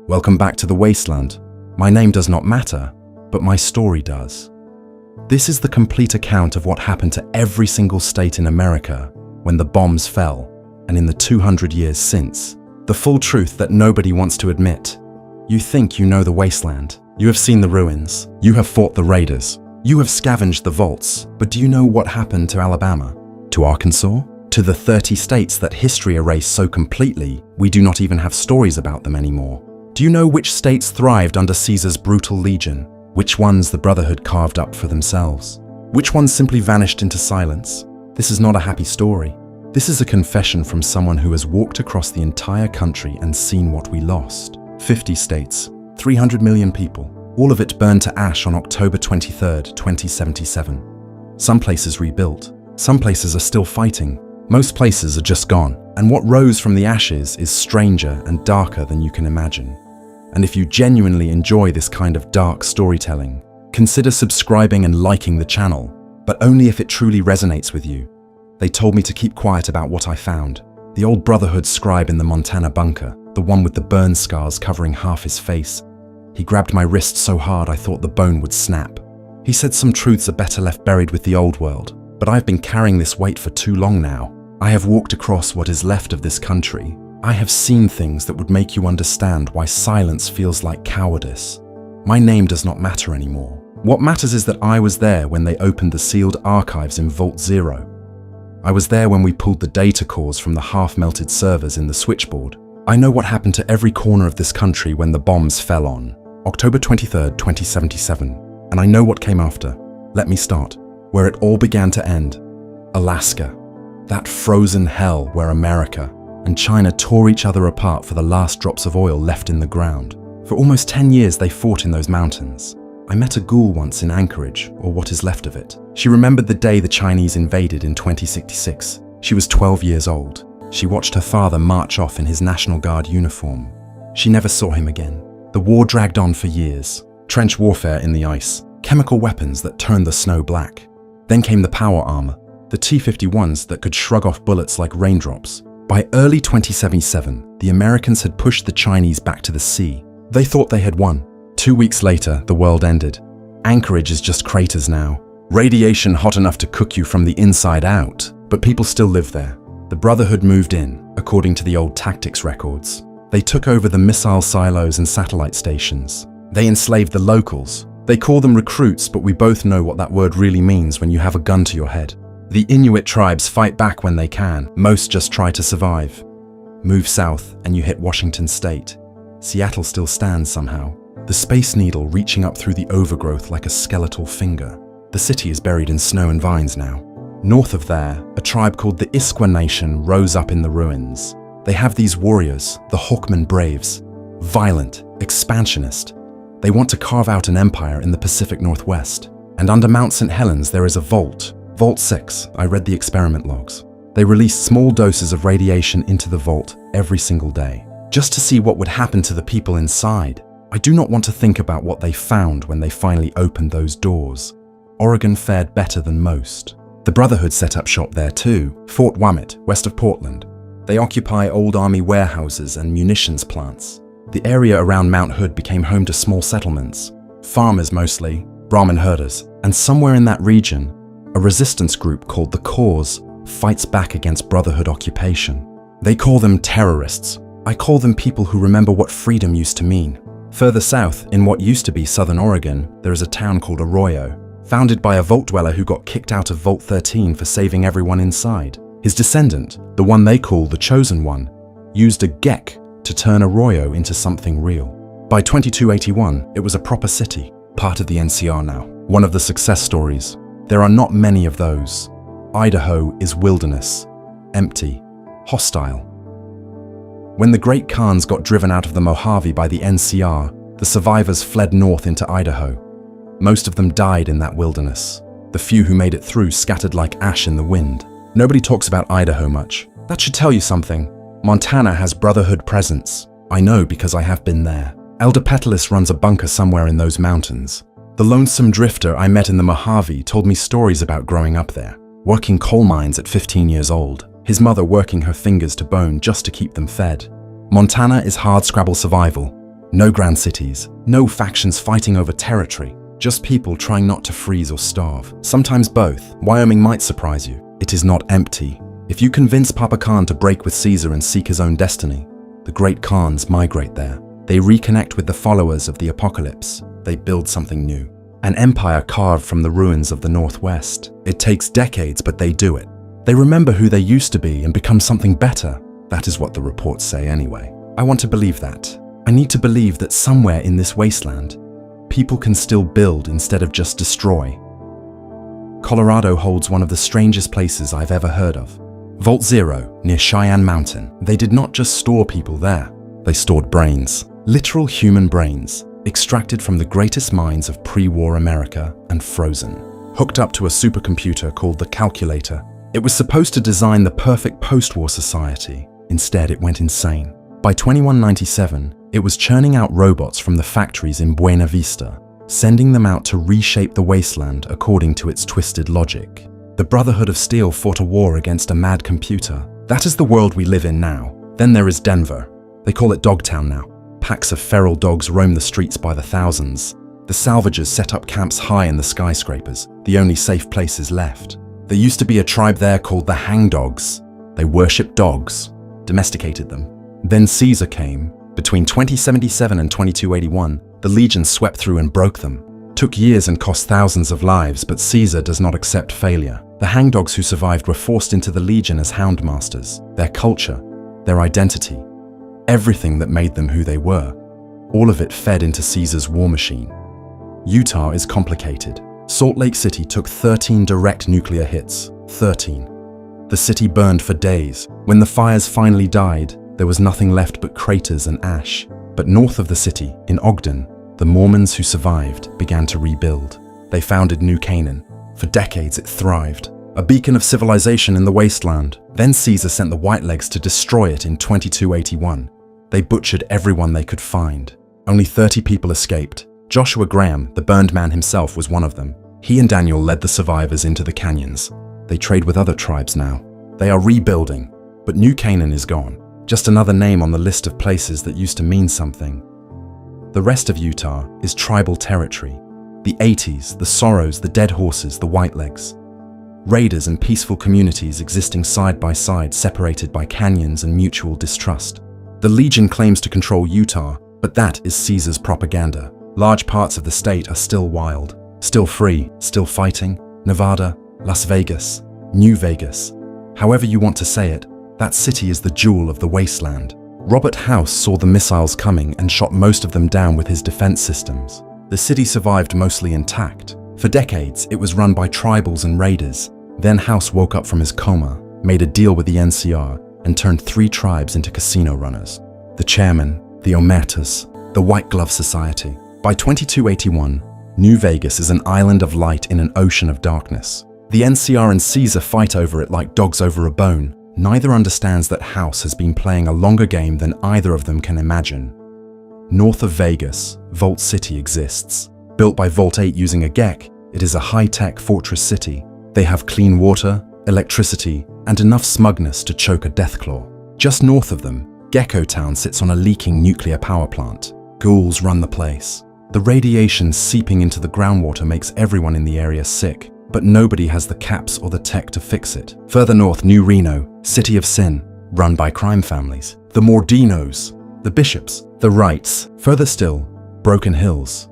Welcome back to the Wasteland. My name does not matter, but my story does. This is the complete account of what happened to every single state in America when the bombs fell, and in the 200 years since. The full truth that nobody wants to admit. You think you know the Wasteland. You have seen the ruins. You have fought the raiders. You have scavenged the vaults. But do you know what happened to Alabama? To Arkansas? To the 30 states that history erased so completely, we do not even have stories about them anymore. Do you know which states thrived under Caesar's brutal legion? Which ones the Brotherhood carved up for themselves? Which ones simply vanished into silence? This is not a happy story. This is a confession from someone who has walked across the entire country and seen what we lost. 50 states, 300 million people, all of it burned to ash on October 23, 2077. Some places rebuilt. Some places are still fighting. Most places are just gone. And what rose from the ashes is stranger and darker than you can imagine. And if you genuinely enjoy this kind of dark storytelling, consider subscribing and liking the channel, but only if it truly resonates with you. They told me to keep quiet about what I found. The old Brotherhood scribe in the Montana bunker, the one with the burn scars covering half his face. He grabbed my wrist so hard I thought the bone would snap. He said some truths are better left buried with the old world, but I've been carrying this weight for too long now. I have walked across what is left of this country. I have seen things that would make you understand why silence feels like cowardice. My name does not matter anymore. What matters is that I was there when they opened the sealed archives in Vault Zero. I was there when we pulled the data cores from the half-melted servers in the switchboard. I know what happened to every corner of this country when the bombs fell on October 23, 2077, and I know what came after. Let me start where it all began to end. Alaska, that frozen hell where America and China tore each other apart for the last drops of oil left in the ground. For almost 10 years they fought in those mountains. I met a ghoul once in Anchorage, or what is left of it. She remembered the day the Chinese invaded in 2066. She was 12 years old. She watched her father march off in his National Guard uniform. She never saw him again. The war dragged on for years. Trench warfare in the ice, chemical weapons that turned the snow black. Then came the power armor, the T-51s that could shrug off bullets like raindrops. By early 2077, the Americans had pushed the Chinese back to the sea. They thought they had won. 2 weeks later, the world ended. Anchorage is just craters now. Radiation hot enough to cook you from the inside out, but people still live there. The Brotherhood moved in, according to the old tactics records. They took over the missile silos and satellite stations. They enslaved the locals. They call them recruits, but we both know what that word really means when you have a gun to your head. The Inuit tribes fight back when they can. Most just try to survive. Move south and you hit Washington State. Seattle still stands somehow. The Space Needle reaching up through the overgrowth like a skeletal finger. The city is buried in snow and vines now. North of there, a tribe called the Issaquah Nation rose up in the ruins. They have these warriors, the Hawkman Braves. Violent, expansionist. They want to carve out an empire in the Pacific Northwest. And under Mount St. Helens there is a vault. Vault 6, I read the experiment logs. They released small doses of radiation into the vault every single day, just to see what would happen to the people inside. I do not want to think about what they found when they finally opened those doors. Oregon fared better than most. The Brotherhood set up shop there too, Fort Willamette, west of Portland. They occupy old army warehouses and munitions plants. The area around Mount Hood became home to small settlements, farmers mostly, Brahmin herders, and somewhere in that region, a resistance group called the Cause fights back against Brotherhood occupation. They call them terrorists. I call them people who remember what freedom used to mean. Further south, in what used to be southern Oregon, there is a town called Arroyo, founded by a vault dweller who got kicked out of Vault 13 for saving everyone inside. His descendant, the one they call the Chosen One, used a geck to turn Arroyo into something real. By 2281, it was a proper city, part of the NCR now. One of the success stories. There are not many of those. Idaho is wilderness, empty, hostile. When the Great Khans got driven out of the Mojave by the NCR, the survivors fled north into Idaho. Most of them died in that wilderness. The few who made it through scattered like ash in the wind. Nobody talks about Idaho much. That should tell you something. Montana has Brotherhood presence. I know because I have been there. Elder Petalus runs a bunker somewhere in those mountains. The lonesome drifter I met in the Mojave told me stories about growing up there, working coal mines at 15 years old, his mother working her fingers to bone just to keep them fed. Montana is hardscrabble survival. No grand cities, no factions fighting over territory, just people trying not to freeze or starve. Sometimes both. Wyoming might surprise you. It is not empty. If you convince Papa Khan to break with Caesar and seek his own destiny, the great Khans migrate there. They reconnect with the followers of the apocalypse. They build something new. An empire carved from the ruins of the Northwest. It takes decades, but they do it. They remember who they used to be and become something better. That is what the reports say anyway. I want to believe that. I need to believe that somewhere in this wasteland, people can still build instead of just destroy. Colorado holds one of the strangest places I've ever heard of. Vault Zero, near Cheyenne Mountain. They did not just store people there. They stored brains. Literal human brains, extracted from the greatest minds of pre-war America and frozen. Hooked up to a supercomputer called the calculator. It was supposed to design the perfect post-war society. Instead, it went insane. By 2197, it was churning out robots from the factories in Buena Vista, sending them out to reshape the wasteland according to its twisted logic. The Brotherhood of Steel fought a war against a mad computer. That is the world we live in now. Then there is Denver. They call it Dogtown now. Packs of feral dogs roam the streets by the thousands. The salvagers set up camps high in the skyscrapers, the only safe places left. There used to be a tribe there called the Hangdogs. They worshipped dogs, domesticated them. Then Caesar came. Between 2077 and 2281, the legion swept through and broke them. Took years and cost thousands of lives, but Caesar does not accept failure. The hangdogs who survived were forced into the legion as houndmasters. Their culture, their identity, everything that made them who they were, all of it fed into Caesar's war machine. Utah is complicated. Salt Lake City took 13 direct nuclear hits. 13. The city burned for days. When the fires finally died, there was nothing left but craters and ash. But north of the city, in Ogden, the Mormons who survived began to rebuild. They founded New Canaan. For decades it thrived, a beacon of civilization in the wasteland. Then Caesar sent the Whitelegs to destroy it in 2281. They butchered everyone they could find. Only 30 people escaped. Joshua Graham, the burned man himself, was one of them. He and Daniel led the survivors into the canyons. They trade with other tribes now. They are rebuilding, but New Canaan is gone. Just another name on the list of places that used to mean something. The rest of Utah is tribal territory. The 80s, the Sorrows, the Dead Horses, the Whitelegs. Raiders and peaceful communities existing side by side, separated by canyons and mutual distrust. The Legion claims to control Utah, but that is Caesar's propaganda. Large parts of the state are still wild, still free, still fighting. Nevada, Las Vegas, New Vegas. However you want to say it, that city is the jewel of the wasteland. Robert House saw the missiles coming and shot most of them down with his defense systems. The city survived mostly intact. For decades, it was run by tribals and raiders. Then House woke up from his coma, made a deal with the NCR, and turned 3 tribes into casino runners. The chairman, the Omertas, the White Glove Society. By 2281, New Vegas is an island of light in an ocean of darkness. The NCR and Caesar fight over it like dogs over a bone. Neither understands that House has been playing a longer game than either of them can imagine. North of Vegas, Vault City exists. Built by Vault 8 using a GEC, it is a high-tech fortress city. They have clean water, electricity, and enough smugness to choke a deathclaw. Just north of them, Gecko Town sits on a leaking nuclear power plant. Ghouls run the place. The radiation seeping into the groundwater makes everyone in the area sick, but nobody has the caps or the tech to fix it. Further north, New Reno, City of Sin, run by crime families. The Mordinos, the Bishops, the Wrights. Further still, Broken Hills.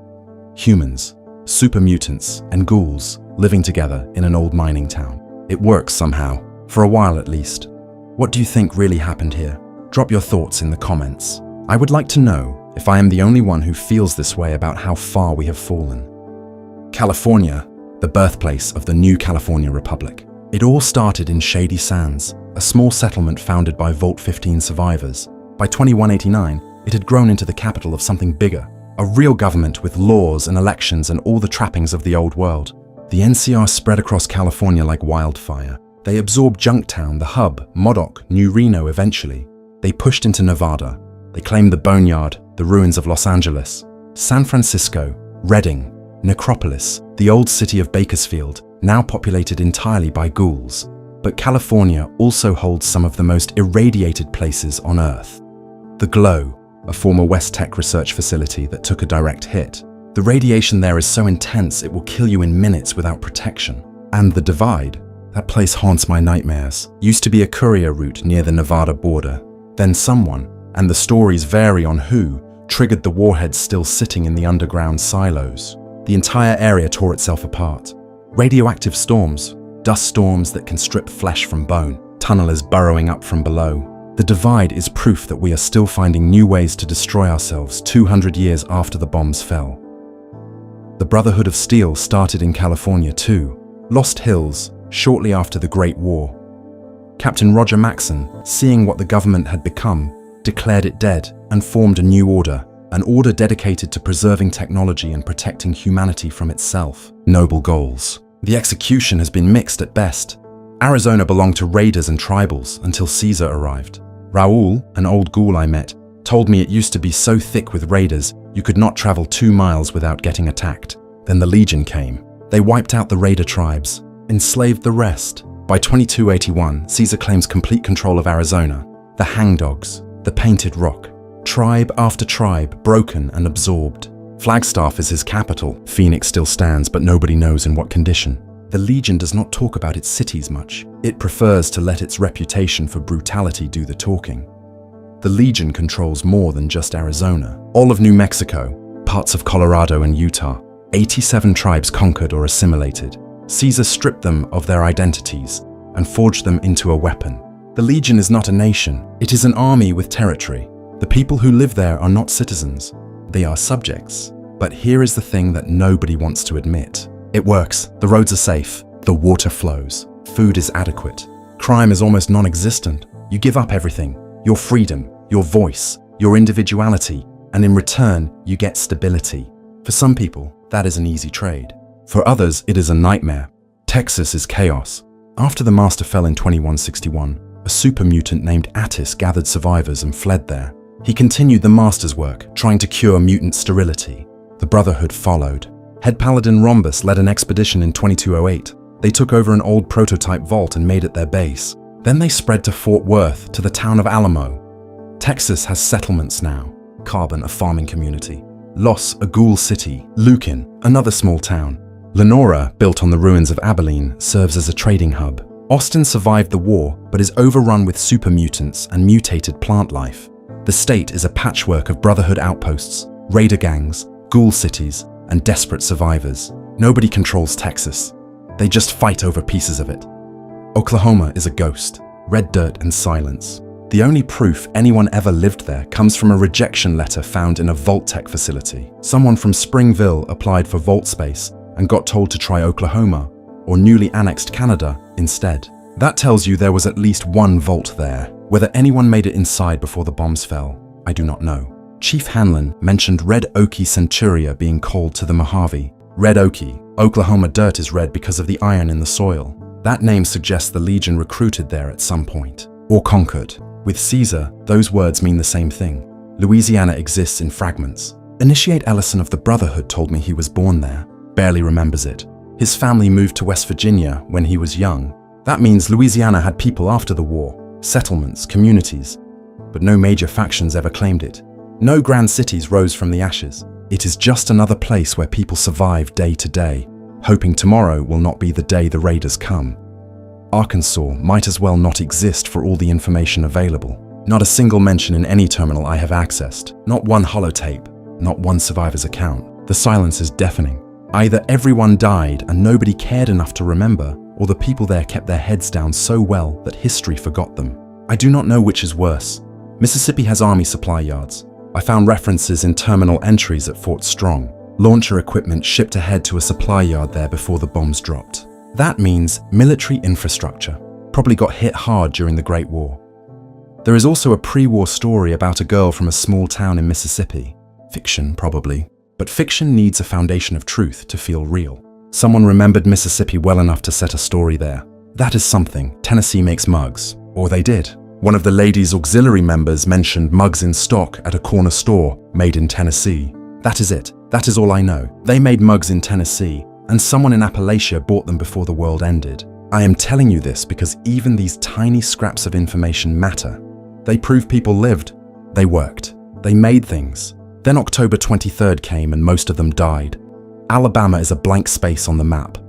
Humans, super mutants, and ghouls living together in an old mining town. It works somehow, for a while at least. What do you think really happened here? Drop your thoughts in the comments. I would like to know if I am the only one who feels this way about how far we have fallen. California, the birthplace of the new California Republic. It all started in Shady Sands, a small settlement founded by Vault 15 survivors. By 2189, it had grown into the capital of something bigger, a real government with laws and elections and all the trappings of the old world. The NCR spread across California like wildfire. They absorbed Junktown, the hub, Modoc, New Reno eventually. They pushed into Nevada. They claimed the Boneyard, the ruins of Los Angeles, San Francisco, Redding, Necropolis, the old city of Bakersfield, now populated entirely by ghouls. But California also holds some of the most irradiated places on Earth. The Glow, a former West Tech research facility that took a direct hit. The radiation there is so intense it will kill you in minutes without protection. And the Divide, that place haunts my nightmares, used to be a courier route near the Nevada border. Then someone, and the stories vary on who, triggered the warheads still sitting in the underground silos. The entire area tore itself apart. Radioactive storms, dust storms that can strip flesh from bone, tunnelers burrowing up from below. The Divide is proof that we are still finding new ways to destroy ourselves 200 years after the bombs fell. The Brotherhood of Steel started in California too, Lost Hills, shortly after the Great War. Captain Roger Maxson, seeing what the government had become, declared it dead and formed a new order, an order dedicated to preserving technology and protecting humanity from itself. Noble goals. The execution has been mixed at best. Arizona belonged to raiders and tribals until Caesar arrived. Raul, an old ghoul I met, told me it used to be so thick with raiders you could not travel 2 miles without getting attacked. Then the Legion came. They wiped out the raider tribes, enslaved the rest. By 2281, Caesar claims complete control of Arizona. The hangdogs, the painted rock, tribe after tribe broken and absorbed. Flagstaff is his capital. Phoenix still stands, but nobody knows in what condition. The Legion does not talk about its cities much. It prefers to let its reputation for brutality do the talking. The Legion controls more than just Arizona. All of New Mexico, parts of Colorado and Utah. 87 tribes conquered or assimilated. Caesar stripped them of their identities and forged them into a weapon. The Legion is not a nation. It is an army with territory. The people who live there are not citizens. They are subjects. But here is the thing that nobody wants to admit. It works. The roads are safe. The water flows. Food is adequate. Crime is almost non-existent. You give up everything. Your freedom, your voice, your individuality, and in return, you get stability. For some people, that is an easy trade. For others, it is a nightmare. Texas is chaos. After the Master fell in 2161, a super mutant named Attis gathered survivors and fled there. He continued the Master's work, trying to cure mutant sterility. The Brotherhood followed. Head Paladin Rhombus led an expedition in 2208. They took over an old prototype vault and made it their base. Then they spread to Fort Worth, to the town of Alamo. Texas has settlements now. Carbon, a farming community. Los, a ghoul city. Lukin, another small town. Lenora, built on the ruins of Abilene, serves as a trading hub. Austin survived the war, but is overrun with super mutants and mutated plant life. The state is a patchwork of Brotherhood outposts, raider gangs, ghoul cities, and desperate survivors. Nobody controls Texas. They just fight over pieces of it. Oklahoma is a ghost, red dirt and silence. The only proof anyone ever lived there comes from a rejection letter found in a Vault-Tec facility. Someone from Springville applied for vault space and got told to try Oklahoma, or newly annexed Canada, instead. That tells you there was at least one vault there. Whether anyone made it inside before the bombs fell, I do not know. Chief Hanlon mentioned Red Okie Centuria being called to the Mojave. Red Okie, Oklahoma dirt is red because of the iron in the soil. That name suggests the Legion recruited there at some point, or conquered. With Caesar, those words mean the same thing. Louisiana exists in fragments. Initiate Ellison of the Brotherhood told me he was born there. Barely remembers it. His family moved to West Virginia when he was young. That means Louisiana had people after the war, settlements, communities, but no major factions ever claimed it. No grand cities rose from the ashes. It is just another place where people survive day to day, hoping tomorrow will not be the day the raiders come. Arkansas might as well not exist for all the information available. Not a single mention in any terminal I have accessed. Not one holotape. Not one survivor's account. The silence is deafening. Either everyone died and nobody cared enough to remember, or the people there kept their heads down so well that history forgot them. I do not know which is worse. Mississippi has army supply yards. I found references in terminal entries at Fort Strong. Launcher equipment shipped ahead to a supply yard there before the bombs dropped. That means military infrastructure. Probably got hit hard during the Great War. There is also a pre-war story about a girl from a small town in Mississippi. Fiction, probably. But fiction needs a foundation of truth to feel real. Someone remembered Mississippi well enough to set a story there. That is something. Tennessee makes mugs. Or they did. One of the ladies' auxiliary members mentioned mugs in stock at a corner store made in Tennessee. That is it. That is all I know. They made mugs in Tennessee, and someone in Appalachia bought them before the world ended. I am telling you this because even these tiny scraps of information matter. They prove people lived. They worked. They made things. Then October 23rd came and most of them died. Alabama is a blank space on the map.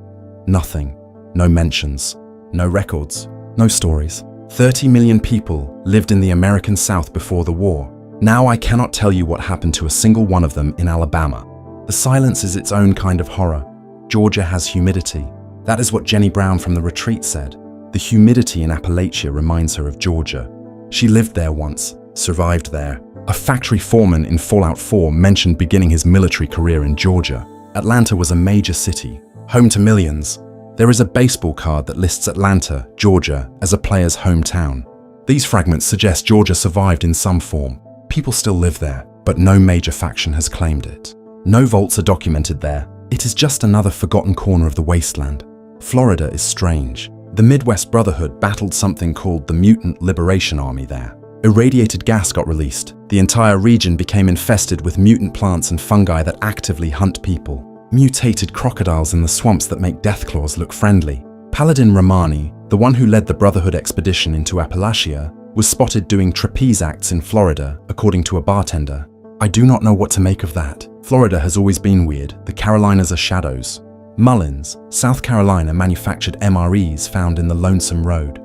Nothing. No mentions. No records. No stories. 30 million people lived in the American South before the war. Now I cannot tell you what happened to a single one of them in Alabama. The silence is its own kind of horror. Georgia has humidity. That is what Jenny Brown from The Retreat said. The humidity in Appalachia reminds her of Georgia. She lived there once, survived there. A factory foreman in Fallout 4 mentioned beginning his military career in Georgia. Atlanta was a major city, home to millions. There is a baseball card that lists Atlanta, Georgia, as a player's hometown. These fragments suggest Georgia survived in some form. People still live there, but no major faction has claimed it. No vaults are documented there. It is just another forgotten corner of the wasteland. Florida is strange. The Midwest Brotherhood battled something called the Mutant Liberation Army there. Irradiated gas got released. The entire region became infested with mutant plants and fungi that actively hunt people. Mutated crocodiles in the swamps that make deathclaws look friendly. Paladin Romani, the one who led the Brotherhood expedition into Appalachia, was spotted doing trapeze acts in Florida, according to a bartender. I do not know what to make of that. Florida has always been weird. The Carolinas are shadows. Mullins, South Carolina manufactured MREs found in the Lonesome Road.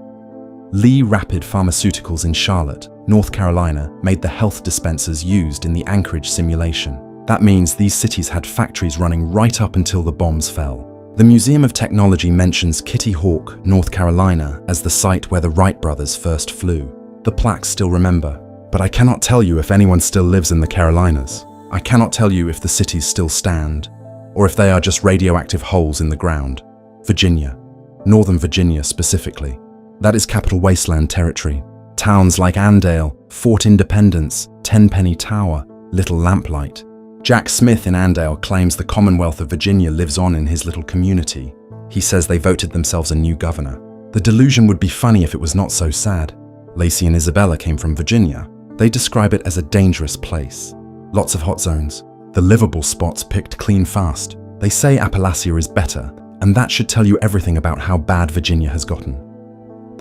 Lee Rapid Pharmaceuticals in Charlotte, North Carolina, made the health dispensers used in the Anchorage simulation. That means these cities had factories running right up until the bombs fell. The Museum of Technology mentions Kitty Hawk, North Carolina, as the site where the Wright brothers first flew. The plaques still remember, but I cannot tell you if anyone still lives in the Carolinas. I cannot tell you if the cities still stand, or if they are just radioactive holes in the ground. Virginia. Northern Virginia specifically. That is Capital Wasteland territory. Towns like Andale, Fort Independence, Tenpenny Tower, Little Lamplight. Jack Smith in Andale claims the Commonwealth of Virginia lives on in his little community. He says they voted themselves a new governor. The delusion would be funny if it was not so sad. Lacey and Isabella came from Virginia. They describe it as a dangerous place. Lots of hot zones. The livable spots picked clean fast. They say Appalachia is better, and that should tell you everything about how bad Virginia has gotten.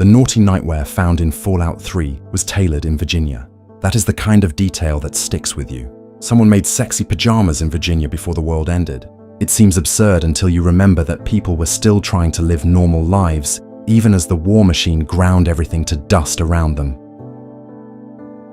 The naughty nightwear found in Fallout 3 was tailored in Virginia. That is the kind of detail that sticks with you. Someone made sexy pajamas in Virginia before the world ended. It seems absurd until you remember that people were still trying to live normal lives, even as the war machine ground everything to dust around them.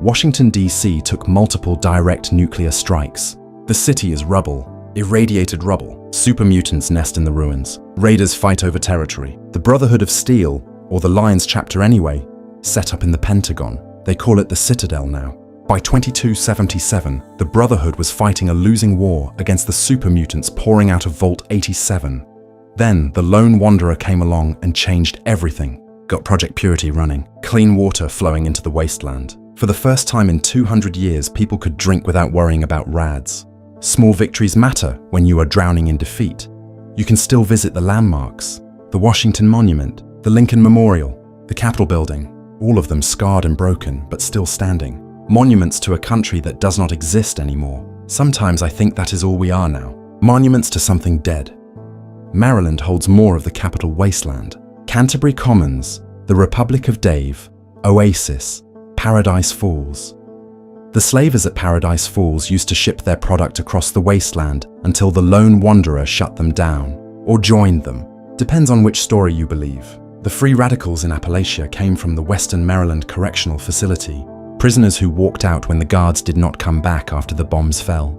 Washington, D.C. took multiple direct nuclear strikes. The city is rubble, irradiated rubble. Super mutants nest in the ruins. Raiders fight over territory. The Brotherhood of Steel, or the Lions chapter anyway, set up in the Pentagon. They call it the Citadel now. By 2277, the Brotherhood was fighting a losing war against the super mutants pouring out of Vault 87. Then, the Lone Wanderer came along and changed everything. Got Project Purity running, clean water flowing into the wasteland. For the first time in 200 years, people could drink without worrying about rads. Small victories matter when you are drowning in defeat. You can still visit the landmarks. The Washington Monument, the Lincoln Memorial, the Capitol Building, all of them scarred and broken, but still standing. Monuments to a country that does not exist anymore. Sometimes I think that is all we are now. Monuments to something dead. Maryland holds more of the Capital Wasteland. Canterbury Commons, the Republic of Dave, Oasis, Paradise Falls. The slavers at Paradise Falls used to ship their product across the wasteland until the Lone Wanderer shut them down, or joined them. Depends on which story you believe. The free radicals in Appalachia came from the Western Maryland Correctional Facility, prisoners who walked out when the guards did not come back after the bombs fell.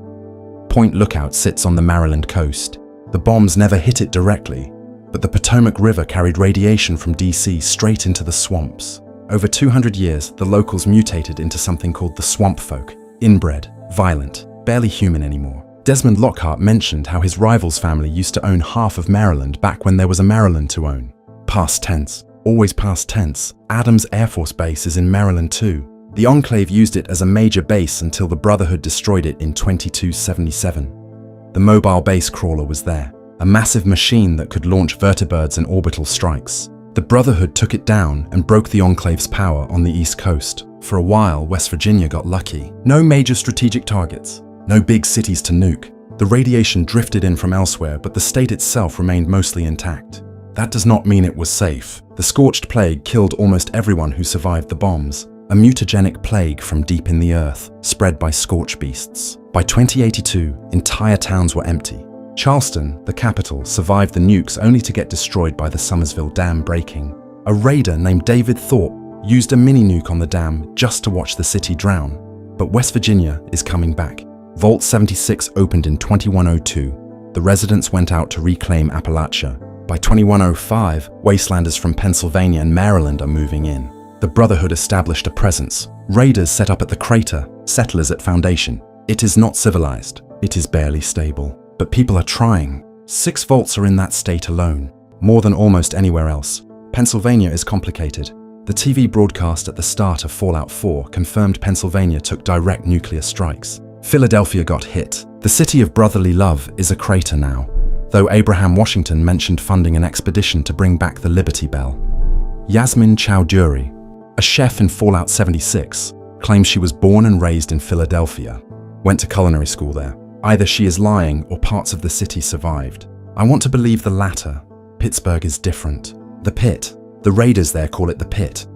Point Lookout sits on the Maryland coast. The bombs never hit it directly, but the Potomac River carried radiation from DC straight into the swamps. Over 200 years, the locals mutated into something called the swamp folk, inbred, violent, barely human anymore. Desmond Lockhart mentioned how his rival's family used to own half of Maryland back when there was a Maryland to own. Past tense, always past tense. Adams Air Force Base is in Maryland too. The Enclave used it as a major base until the Brotherhood destroyed it in 2277. The mobile base crawler was there, a massive machine that could launch vertibirds and orbital strikes. The Brotherhood took it down and broke the Enclave's power on the East Coast. For a while, West Virginia got lucky. No major strategic targets, no big cities to nuke. The radiation drifted in from elsewhere, but the state itself remained mostly intact. That does not mean it was safe. The scorched plague killed almost everyone who survived the bombs. a mutagenic plague from deep in the earth, spread by scorch beasts. By 2082, entire towns were empty. Charleston, the capital, survived the nukes only to get destroyed by the Summersville Dam breaking. A raider named David Thorpe used a mini-nuke on the dam just to watch the city drown. But West Virginia is coming back. Vault 76 opened in 2102. The residents went out to reclaim Appalachia. By 2105, Wastelanders from Pennsylvania and Maryland are moving in. The Brotherhood established a presence. Raiders set up at the crater, settlers at Foundation. It is not civilized. It is barely stable. But people are trying. 6 vaults are in that state alone, more than almost anywhere else. Pennsylvania is complicated. The TV broadcast at the start of Fallout 4 confirmed Pennsylvania took direct nuclear strikes. Philadelphia got hit. The city of brotherly love is a crater now, though Abraham Washington mentioned funding an expedition to bring back the Liberty Bell. Yasmin Chowdhury, a chef in Fallout 76, claims she was born and raised in Philadelphia, went to culinary school there. Either she is lying or parts of the city survived. I want to believe the latter. Pittsburgh is different. The Pit. The raiders there call it the Pit.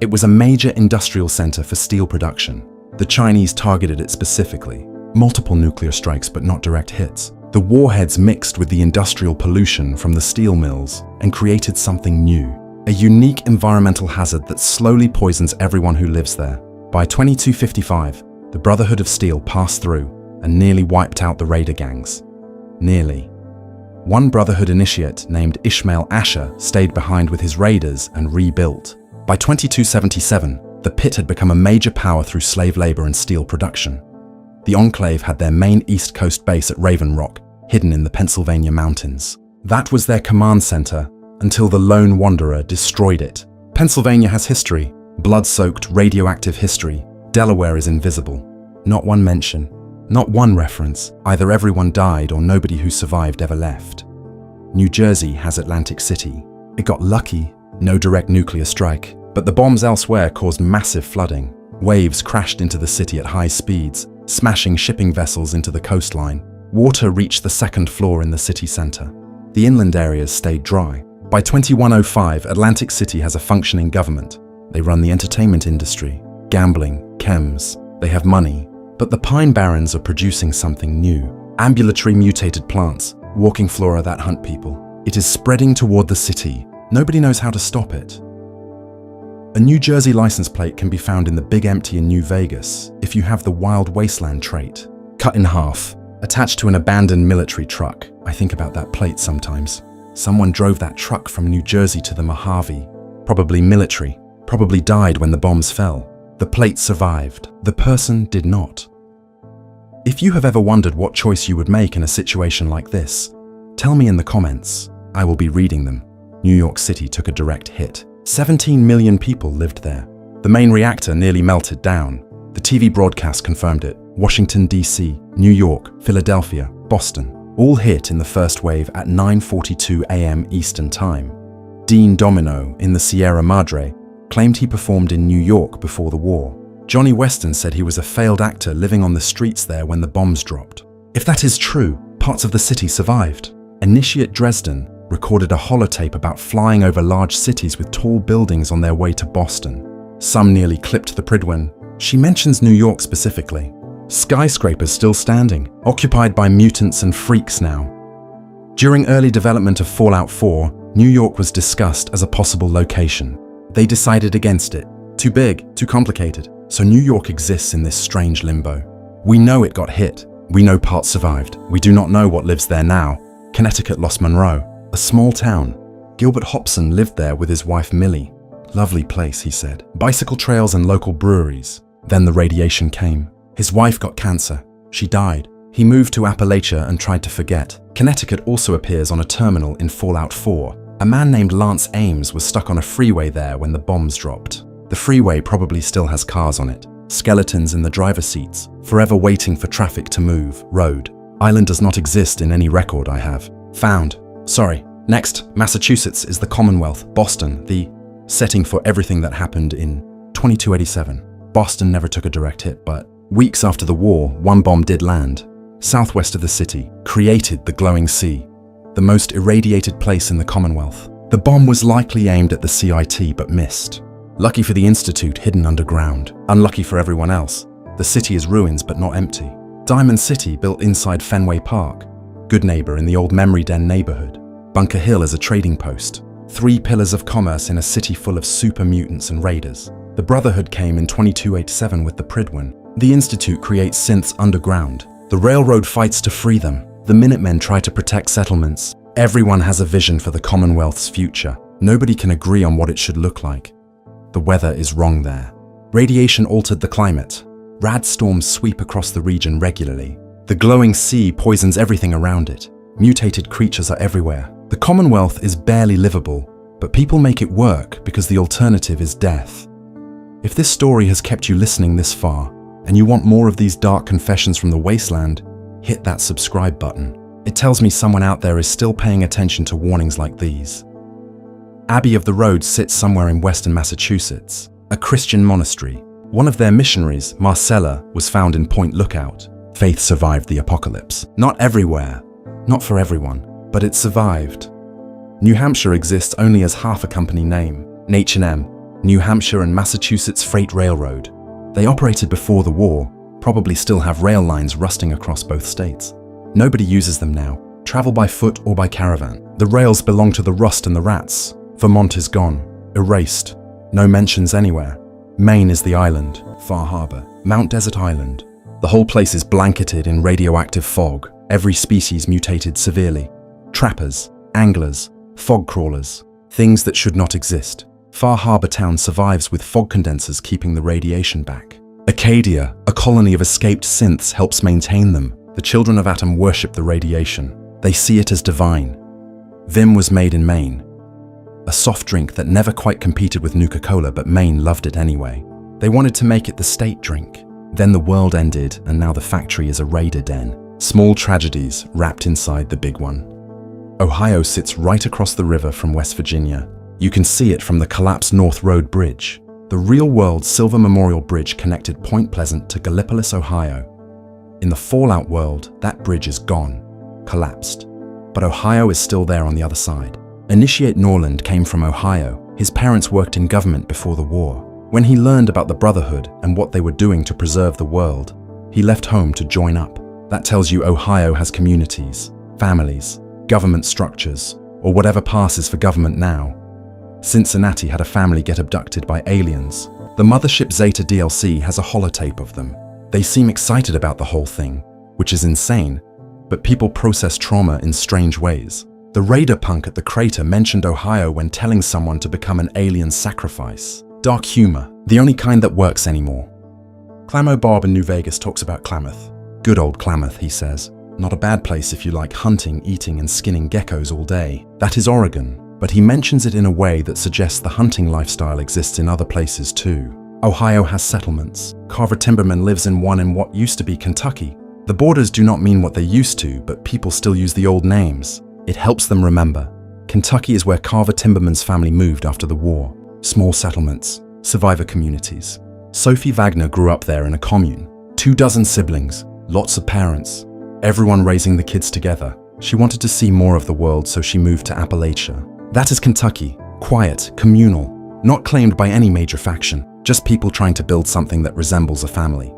It was a major industrial center for steel production. The Chinese targeted it specifically. Multiple nuclear strikes, but not direct hits. The warheads mixed with the industrial pollution from the steel mills and created something new. A unique environmental hazard that slowly poisons everyone who lives there. By 2255, the Brotherhood of Steel passed through and nearly wiped out the raider gangs. Nearly. One Brotherhood initiate named Ishmael Asher stayed behind with his raiders and rebuilt. By 2277, the Pit had become a major power through slave labor and steel production. The Enclave had their main East Coast base at Raven Rock, hidden in the Pennsylvania mountains. That was their command center until the Lone Wanderer destroyed it. Pennsylvania has history, blood-soaked radioactive history. Delaware is invisible. Not one mention. Not one reference. Either everyone died or nobody who survived ever left. New Jersey has Atlantic City. It got lucky, no direct nuclear strike, but the bombs elsewhere caused massive flooding. Waves crashed into the city at high speeds, smashing shipping vessels into the coastline. Water reached the 2nd floor in the city center. The inland areas stayed dry. By 2105, Atlantic City has a functioning government. They run the entertainment industry, gambling, chems. They have money. But the Pine Barrens are producing something new. Ambulatory mutated plants, walking flora that hunt people. It is spreading toward the city. Nobody knows how to stop it. A New Jersey license plate can be found in the Big Empty in New Vegas if you have the Wild Wasteland trait. Cut in half, attached to an abandoned military truck. I think about that plate sometimes. Someone drove that truck from New Jersey to the Mojave. Probably military. Probably died when the bombs fell. The plate survived. The person did not. If you have ever wondered what choice you would make in a situation like this, tell me in the comments. I will be reading them. New York City took a direct hit. 17 million people lived there. The main reactor nearly melted down. The TV broadcast confirmed it. Washington, D.C., New York, Philadelphia, Boston, all hit in the first wave at 9:42 a.m. Eastern Time. Dean Domino in the Sierra Madre claimed he performed in New York before the war. Johnny Weston said he was a failed actor living on the streets there when the bombs dropped. If that is true, parts of the city survived. Initiate Dresden recorded a holotape about flying over large cities with tall buildings on their way to Boston. Some nearly clipped the Prydwen. She mentions New York specifically. Skyscrapers still standing, occupied by mutants and freaks now. During early development of Fallout 4, New York was discussed as a possible location. They decided against it. Too big, too complicated. So New York exists in this strange limbo. We know it got hit. We know parts survived. We do not know what lives there now. Connecticut lost Monroe, a small town. Gilbert Hobson lived there with his wife Millie. Lovely place, he said. Bicycle trails and local breweries. Then the radiation came. His wife got cancer. She died. He moved to Appalachia and tried to forget. Connecticut also appears on a terminal in Fallout 4. A man named Lance Ames was stuck on a freeway there when the bombs dropped. The freeway probably still has cars on it. Skeletons in the driver's seats, forever waiting for traffic to move. Road. Island does not exist in any record I have. Found. Sorry. Next, Massachusetts is the Commonwealth. Boston, the setting for everything that happened in 2287. Boston never took a direct hit, but weeks after the war, one bomb did land. Southwest of the city, created the glowing sea, the most irradiated place in the Commonwealth. The bomb was likely aimed at the CIT but missed. Lucky for the Institute, hidden underground. Unlucky for everyone else. The city is ruins but not empty. Diamond City, built inside Fenway Park. Good Neighbor in the old Memory Den neighborhood. Bunker Hill as a trading post. 3 pillars of commerce in a city full of super mutants and raiders. The Brotherhood came in 2287 with the Pridwen. The Institute creates synths underground. The railroad fights to free them. The Minutemen try to protect settlements. Everyone has a vision for the Commonwealth's future. Nobody can agree on what it should look like. The weather is wrong there. Radiation altered the climate. Rad storms sweep across the region regularly. The glowing sea poisons everything around it. Mutated creatures are everywhere. The Commonwealth is barely livable, but people make it work because the alternative is death. If this story has kept you listening this far, and you want more of these dark confessions from the Wasteland, hit that subscribe button. It tells me someone out there is still paying attention to warnings like these. Abbey of the Road sits somewhere in western Massachusetts, a Christian monastery. One of their missionaries, Marcella, was found in Point Lookout. Faith survived the apocalypse. Not everywhere, not for everyone, but it survived. New Hampshire exists only as half a company name, H&M, New Hampshire and Massachusetts Freight Railroad. They operated before the war, probably still have rail lines rusting across both states. Nobody uses them now, travel by foot or by caravan. The rails belong to the rust and the rats. Vermont is gone, erased, no mentions anywhere. Maine is the island, Far Harbor, Mount Desert Island. The whole place is blanketed in radioactive fog, every species mutated severely. Trappers, anglers, fog crawlers, things that should not exist. Far Harbor town survives with fog condensers keeping the radiation back. Acadia, a colony of escaped synths, helps maintain them. The children of Atom worship the radiation. They see it as divine. Vim was made in Maine. A soft drink that never quite competed with Nuka-Cola, but Maine loved it anyway. They wanted to make it the state drink. Then the world ended, and now the factory is a raider den. Small tragedies wrapped inside the big one. Ohio sits right across the river from West Virginia. You can see it from the collapsed North Road Bridge. The real-world Silver Memorial Bridge connected Point Pleasant to Gallipolis, Ohio. In the Fallout world, that bridge is gone, collapsed. But Ohio is still there on the other side. Initiate Norland came from Ohio. His parents worked in government before the war. When he learned about the Brotherhood and what they were doing to preserve the world, he left home to join up. That tells you Ohio has communities, families, government structures, or whatever passes for government now. Cincinnati had a family get abducted by aliens. The mothership Zeta DLC has a holotape of them. They seem excited about the whole thing, which is insane, but people process trauma in strange ways. The raider punk at the crater mentioned Ohio when telling someone to become an alien sacrifice. Dark humor, the only kind that works anymore. Clamo Bob in New Vegas talks about Klamath. Good old Klamath, he says. Not a bad place if you like hunting, eating, and skinning geckos all day. That is Oregon, but he mentions it in a way that suggests the hunting lifestyle exists in other places too. Ohio has settlements. Carver Timberman lives in one in what used to be Kentucky. The borders do not mean what they used to, but people still use the old names. It helps them remember. Kentucky is where Carver Timberman's family moved after the war. Small settlements, survivor communities. Sophie Wagner grew up there in a commune. 24 siblings, lots of parents, everyone raising the kids together. She wanted to see more of the world, so she moved to Appalachia. That is Kentucky, quiet, communal, not claimed by any major faction, just people trying to build something that resembles a family.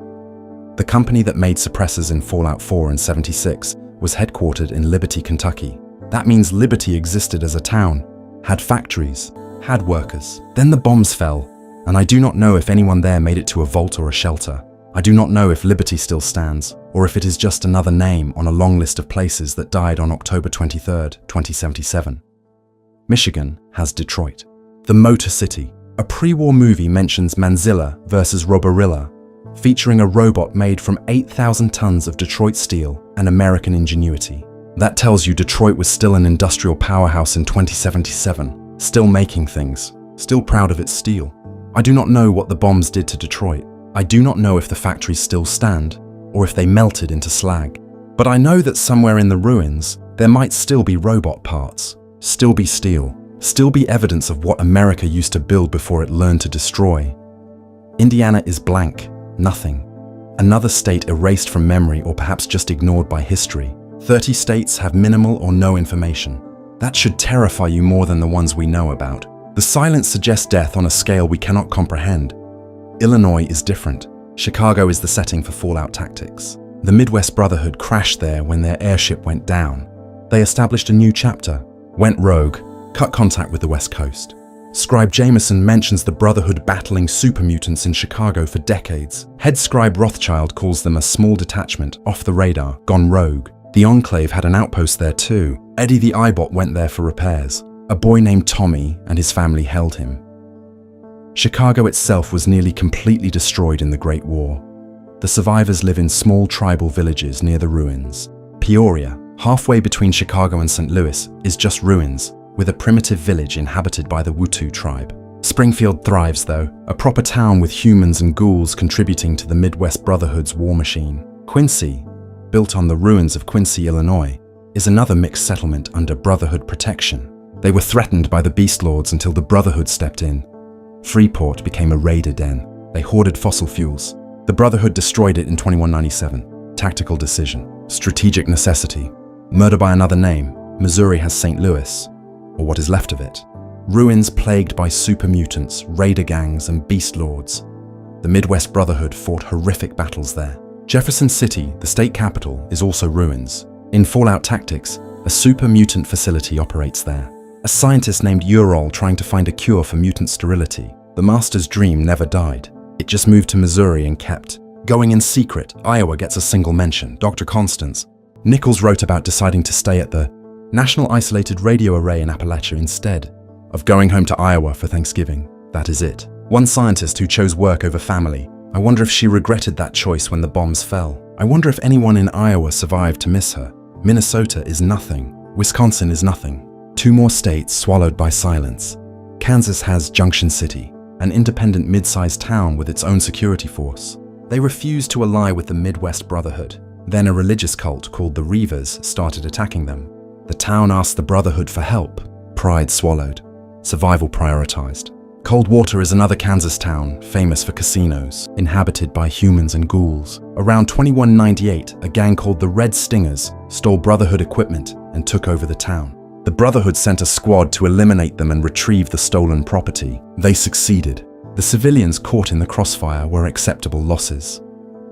The company that made suppressors in Fallout 4 and 76 was headquartered in Liberty, Kentucky. That means Liberty existed as a town, had factories, had workers. Then the bombs fell, and I do not know if anyone there made it to a vault or a shelter. I do not know if Liberty still stands, or if it is just another name on a long list of places that died on October 23, 2077. Michigan has Detroit. The Motor City. A pre-war movie mentions Manzilla versus Roborilla, featuring a robot made from 8,000 tons of Detroit steel and American ingenuity. That tells you Detroit was still an industrial powerhouse in 2077, still making things, still proud of its steel. I do not know what the bombs did to Detroit. I do not know if the factories still stand, or if they melted into slag. But I know that somewhere in the ruins, there might still be robot parts, still be steel, still be evidence of what America used to build before it learned to destroy. Indiana is blank, nothing. Another state erased from memory or perhaps just ignored by history. 30 states have minimal or no information. That should terrify you more than the ones we know about. The silence suggests death on a scale we cannot comprehend. Illinois is different. Chicago is the setting for fallout tactics. The Midwest Brotherhood crashed there when their airship went down. They established a new chapter, went rogue, cut contact with the West Coast. Scribe Jameson mentions the Brotherhood battling super mutants in Chicago for decades. Head scribe Rothschild calls them a small detachment, off the radar, gone rogue. The Enclave had an outpost there too. Eddie the Eyebot went there for repairs. A boy named Tommy and his family held him. Chicago itself was nearly completely destroyed in the Great War. The survivors live in small tribal villages near the ruins. Peoria, halfway between Chicago and St. Louis, is just ruins, with a primitive village inhabited by the Wutu tribe. Springfield thrives though, a proper town with humans and ghouls contributing to the Midwest Brotherhood's war machine. Quincy, built on the ruins of Quincy, Illinois, is another mixed settlement under Brotherhood protection. They were threatened by the Beast Lords until the Brotherhood stepped in. Freeport became a raider den. They hoarded fossil fuels. The Brotherhood destroyed it in 2197. Tactical decision. Strategic necessity. Murder by another name. Missouri has St. Louis, or what is left of it. Ruins plagued by super mutants, raider gangs, and beast lords. The Midwest Brotherhood fought horrific battles there. Jefferson City, the state capital, is also ruins. In Fallout Tactics, a super mutant facility operates there. A scientist named Urol trying to find a cure for mutant sterility. The Master's dream never died. It just moved to Missouri and kept going in secret. Iowa gets a single mention, Dr. Constance. Nichols wrote about deciding to stay at the National Isolated Radio Array in Appalachia instead of going home to Iowa for Thanksgiving. That is it. One scientist who chose work over family. I wonder if she regretted that choice when the bombs fell. I wonder if anyone in Iowa survived to miss her. Minnesota is nothing. Wisconsin is nothing. 2 more states swallowed by silence. Kansas has Junction City, an independent mid-sized town with its own security force. They refused to ally with the Midwest Brotherhood. Then a religious cult called the Reavers started attacking them. The town asked the Brotherhood for help. Pride swallowed. Survival prioritized. Coldwater is another Kansas town, famous for casinos, inhabited by humans and ghouls. Around 2198, a gang called the Red Stingers stole Brotherhood equipment and took over the town. The Brotherhood sent a squad to eliminate them and retrieve the stolen property. They succeeded. The civilians caught in the crossfire were acceptable losses.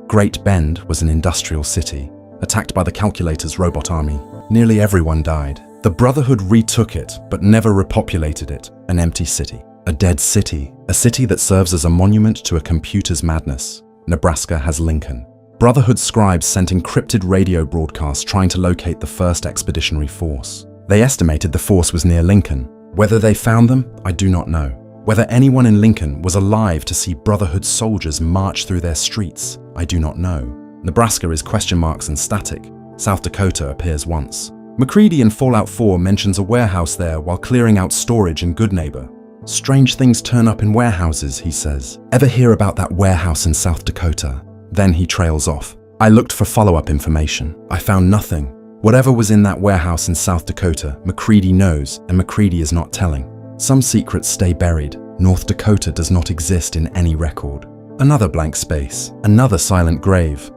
Great Bend was an industrial city, attacked by the Calculator's robot army. Nearly everyone died. The Brotherhood retook it, but never repopulated it, an empty city. A dead city, a city that serves as a monument to a computer's madness. Nebraska has Lincoln. Brotherhood scribes sent encrypted radio broadcasts trying to locate the 1st Expeditionary Force. They estimated the force was near Lincoln. Whether they found them, I do not know. Whether anyone in Lincoln was alive to see Brotherhood soldiers march through their streets, I do not know. Nebraska is question marks and static. South Dakota appears once. McCready in Fallout 4 mentions a warehouse there while clearing out storage in Goodneighbor. Strange things turn up in warehouses, he says. Ever hear about that warehouse in South Dakota? Then he trails off. I looked for follow-up information. I found nothing. Whatever was in that warehouse in South Dakota, McCready knows, and McCready is not telling. Some secrets stay buried. North Dakota does not exist in any record. Another blank space, another silent grave.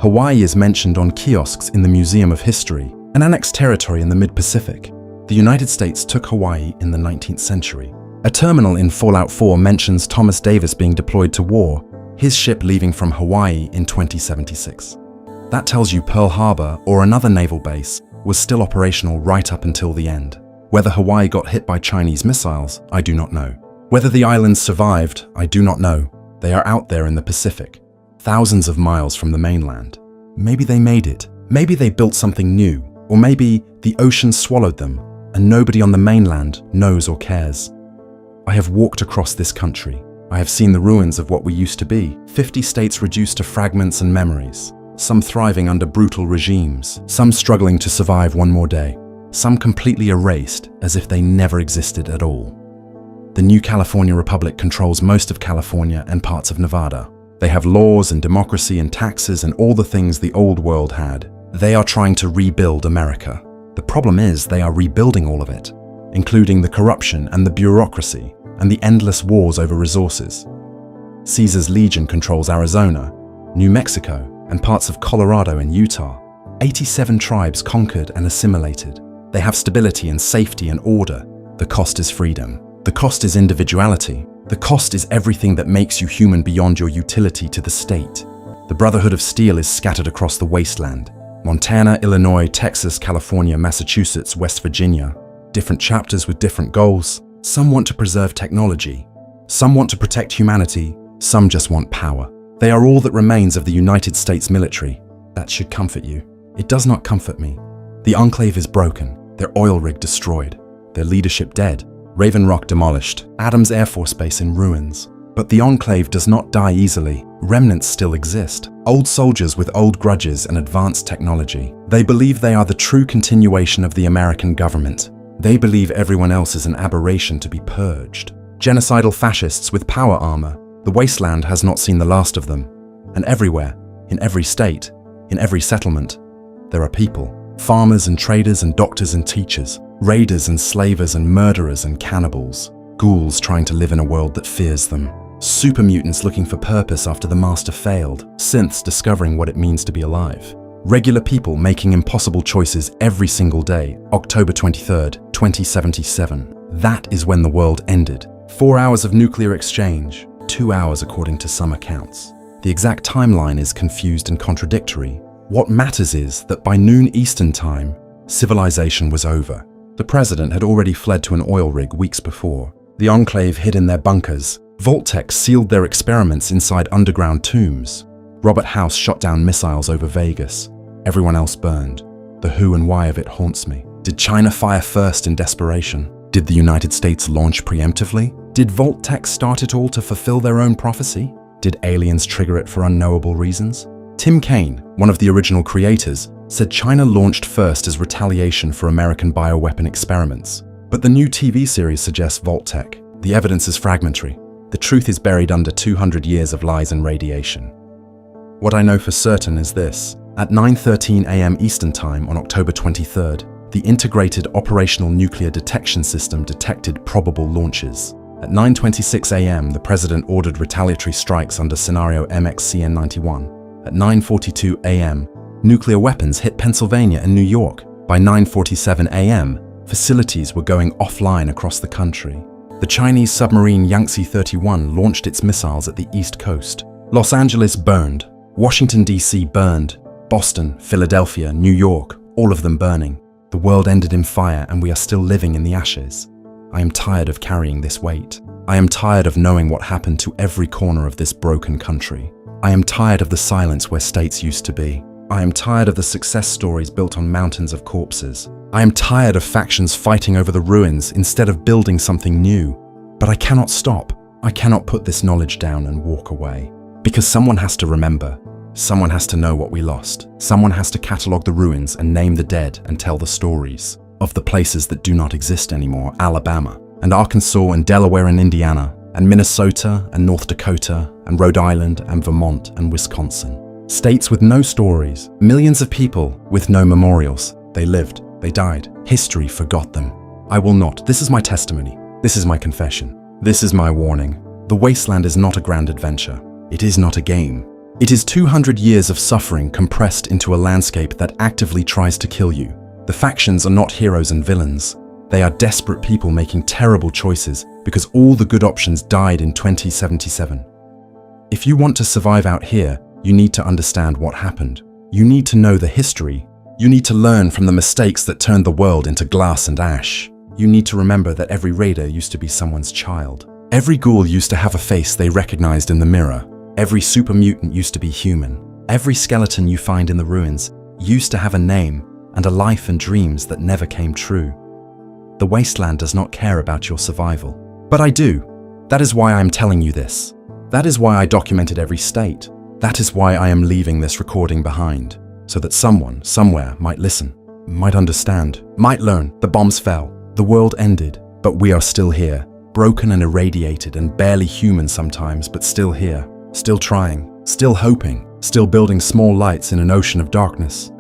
Hawaii is mentioned on kiosks in the Museum of History, an annexed territory in the mid-Pacific. The United States took Hawaii in the 19th century. A terminal in Fallout 4 mentions Thomas Davis being deployed to war, his ship leaving from Hawaii in 2076. That tells you Pearl Harbor, or another naval base, was still operational right up until the end. Whether Hawaii got hit by Chinese missiles, I do not know. Whether the islands survived, I do not know. They are out there in the Pacific, thousands of miles from the mainland. Maybe they made it. Maybe they built something new. Or maybe the ocean swallowed them, and nobody on the mainland knows or cares. I have walked across this country. I have seen the ruins of what we used to be. 50 states reduced to fragments and memories. Some thriving under brutal regimes, some struggling to survive one more day, some completely erased as if they never existed at all. The new California Republic controls most of California and parts of Nevada. They have laws and democracy and taxes and all the things the old world had. They are trying to rebuild America. The problem is they are rebuilding all of it, including the corruption and the bureaucracy and the endless wars over resources. Caesar's Legion controls Arizona, New Mexico, and parts of Colorado and Utah. 87 tribes conquered and assimilated. They have stability and safety and order. The cost is freedom. The cost is individuality. The cost is everything that makes you human beyond your utility to the state. The Brotherhood of Steel is scattered across the wasteland. Montana, Illinois, Texas, California, Massachusetts, West Virginia. Different chapters with different goals. Some want to preserve technology. Some want to protect humanity. Some just want power. They are all that remains of the United States military. That should comfort you. It does not comfort me. The Enclave is broken, their oil rig destroyed, their leadership dead, Raven Rock demolished, Adams Air Force Base in ruins. But the Enclave does not die easily. Remnants still exist. Old soldiers with old grudges and advanced technology. They believe they are the true continuation of the American government. They believe everyone else is an aberration to be purged. Genocidal fascists with power armor. The Wasteland has not seen the last of them. And everywhere, in every state, in every settlement, there are people. Farmers and traders and doctors and teachers. Raiders and slavers and murderers and cannibals. Ghouls trying to live in a world that fears them. Super mutants looking for purpose after the master failed. Synths discovering what it means to be alive. Regular people making impossible choices every single day. October 23rd, 2077. That is when the world ended. 4 hours of nuclear exchange. 2 hours according to some accounts. The exact timeline is confused and contradictory. What matters is that by noon Eastern Time, civilization was over. The president had already fled to an oil rig weeks before. The Enclave hid in their bunkers. Vault-Tec sealed their experiments inside underground tombs. Robert House shot down missiles over Vegas. Everyone else burned. The who and why of it haunts me. Did China fire first in desperation? Did the United States launch preemptively? Did Vault-Tec start it all to fulfill their own prophecy? Did aliens trigger it for unknowable reasons? Tim Kaine, one of the original creators, said China launched first as retaliation for American bioweapon experiments. But the new TV series suggests Vault-Tec. The evidence is fragmentary. The truth is buried under 200 years of lies and radiation. What I know for certain is this. At 9:13 a.m. Eastern Time on October 23rd, the Integrated Operational Nuclear Detection System detected probable launches. At 9:26 a.m., the president ordered retaliatory strikes under scenario MXCN91. At 9:42 a.m., nuclear weapons hit Pennsylvania and New York. By 9:47 a.m., facilities were going offline across the country. The Chinese submarine Yangtze 31 launched its missiles at the East Coast. Los Angeles burned. Washington, D.C. burned. Boston, Philadelphia, New York, all of them burning. The world ended in fire and we are still living in the ashes. I am tired of carrying this weight. I am tired of knowing what happened to every corner of this broken country. I am tired of the silence where states used to be. I am tired of the success stories built on mountains of corpses. I am tired of factions fighting over the ruins instead of building something new. But I cannot stop. I cannot put this knowledge down and walk away. Because someone has to remember. Someone has to know what we lost. Someone has to catalogue the ruins and name the dead and tell the stories of the places that do not exist anymore. Alabama and Arkansas and Delaware and Indiana and Minnesota and North Dakota and Rhode Island and Vermont and Wisconsin. States with no stories. Millions of people with no memorials. They lived. They died. History forgot them. I will not. This is my testimony. This is my confession. This is my warning. The Wasteland is not a grand adventure. It is not a game. It is 200 years of suffering compressed into a landscape that actively tries to kill you. The factions are not heroes and villains. They are desperate people making terrible choices because all the good options died in 2077. If you want to survive out here, you need to understand what happened. You need to know the history. You need to learn from the mistakes that turned the world into glass and ash. You need to remember that every raider used to be someone's child. Every ghoul used to have a face they recognized in the mirror. Every super mutant used to be human. Every skeleton you find in the ruins used to have a name and a life and dreams that never came true. The Wasteland does not care about your survival. But I do. That is why I am telling you this. That is why I documented every state. That is why I am leaving this recording behind, so that someone, somewhere, might listen, might understand, might learn. The bombs fell. The world ended, but we are still here. Broken and irradiated and barely human sometimes, but still here. Still trying, still hoping, still building small lights in an ocean of darkness.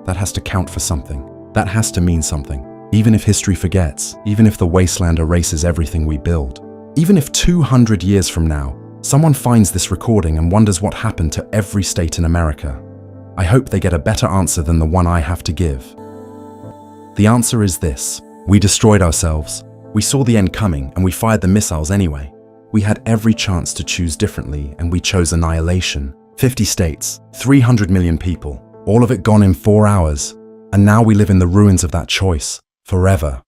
That has to count for something. That has to mean something. Even if history forgets, even if the Wasteland erases everything we build, even if 200 years from now, someone finds this recording and wonders what happened to every state in America, I hope they get a better answer than the one I have to give. The answer is this: we destroyed ourselves. We destroyed ourselves. The world ended, but we are still here. Broken and irradiated and barely human sometimes, but still here. Still trying, still hoping, still building small lights in an ocean of darkness. That has to count for something. That has to mean something. Even if history forgets, even if the Wasteland erases everything we build, even if 200 years from now, someone finds this recording and wonders what happened to every state in America, I hope they get a better answer than the one I have to give. We saw the end coming and we fired the missiles anyway. We had every chance to choose differently and we chose annihilation. 50 states, 300 million people, all of it gone in 4 hours. And now we live in the ruins of that choice, forever.